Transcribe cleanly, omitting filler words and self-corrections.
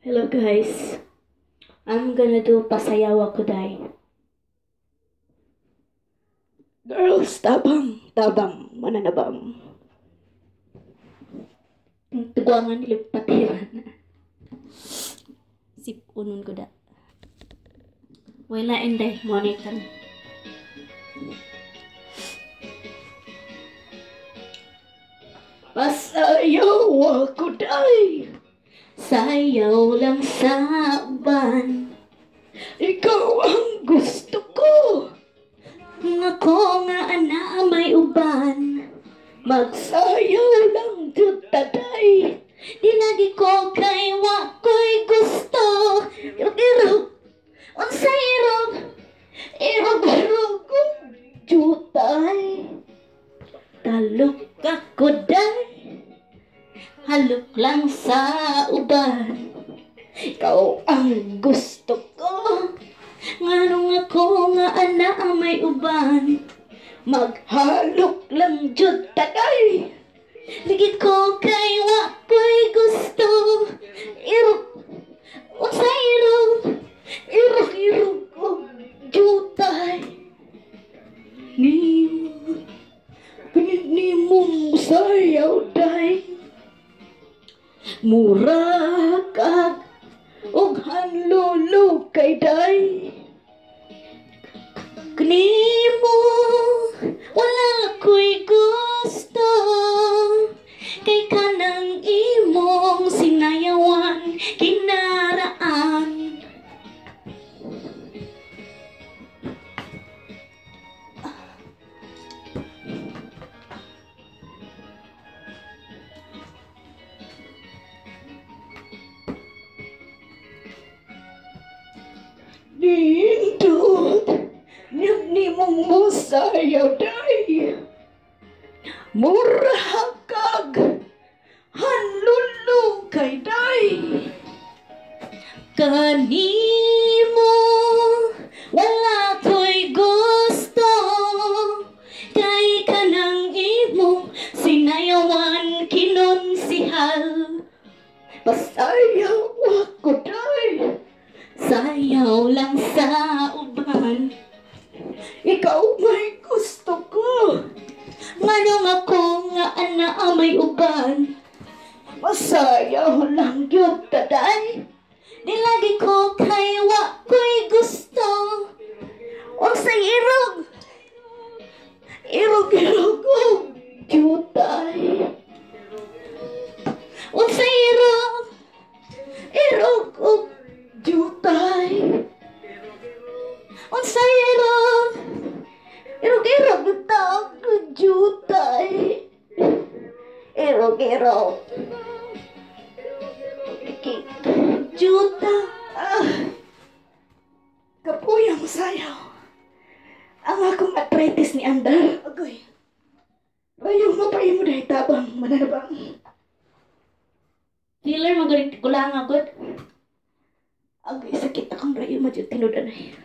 Hello guys, I'm gonna do pasayaw ako day. Girls, tabang, mananabang. Tuguangan nilip patiran. Sip unun ko da. Wala inday, monitor. Pasayaw ako day. Sayaw lang sa uban. Ikaw ang gusto ko. Ako nga ana may uban. Magsayaw lang jud taday. Di lagi ko kay wakoy gusto. Irog-irog, unsay irog? Irog-irog jutay. Talok ako day. Halok lang sa uban. Ikaw ang gusto ko. Nganong ako nga ana may uban. Maghalok lang jud taday. Ligid ko kay wakoy gusto. Irog, unsay irog? Irog-irog ko jutay. Ni mong sayaw day. Mura kag og hanlolo kay day. Kanimo wala ko'y gusto. Kay kanang imong sinayawan kinaraan. Nindot, ni mong musayaw day. Mura kag hanlulong kay day. Kanimo wala ko'y gusto. Kay kanang imong sinayawan kinonsihal. Pasayaw ako day. Sayaw lang sa uban. Ikaw may gusto ko. Nganong ako nga ana may uban. Masayaw lang yun taday. Di lagi ko kay wakoy gusto. Unsay irog? Irog-irog ko jutay. Unsay irog? Irog ko jutay. Unsay irog? Irog-irog tawag ko jutay. Irog-irog. Juta. Kapuyang sayaw. Ang akong arthritis ni Andar. Agoy. Rayong mapay mo dahil tabang mananabang. Healer magaling kulang agad. Agoy sakit akong rayo madyo tinudan ay.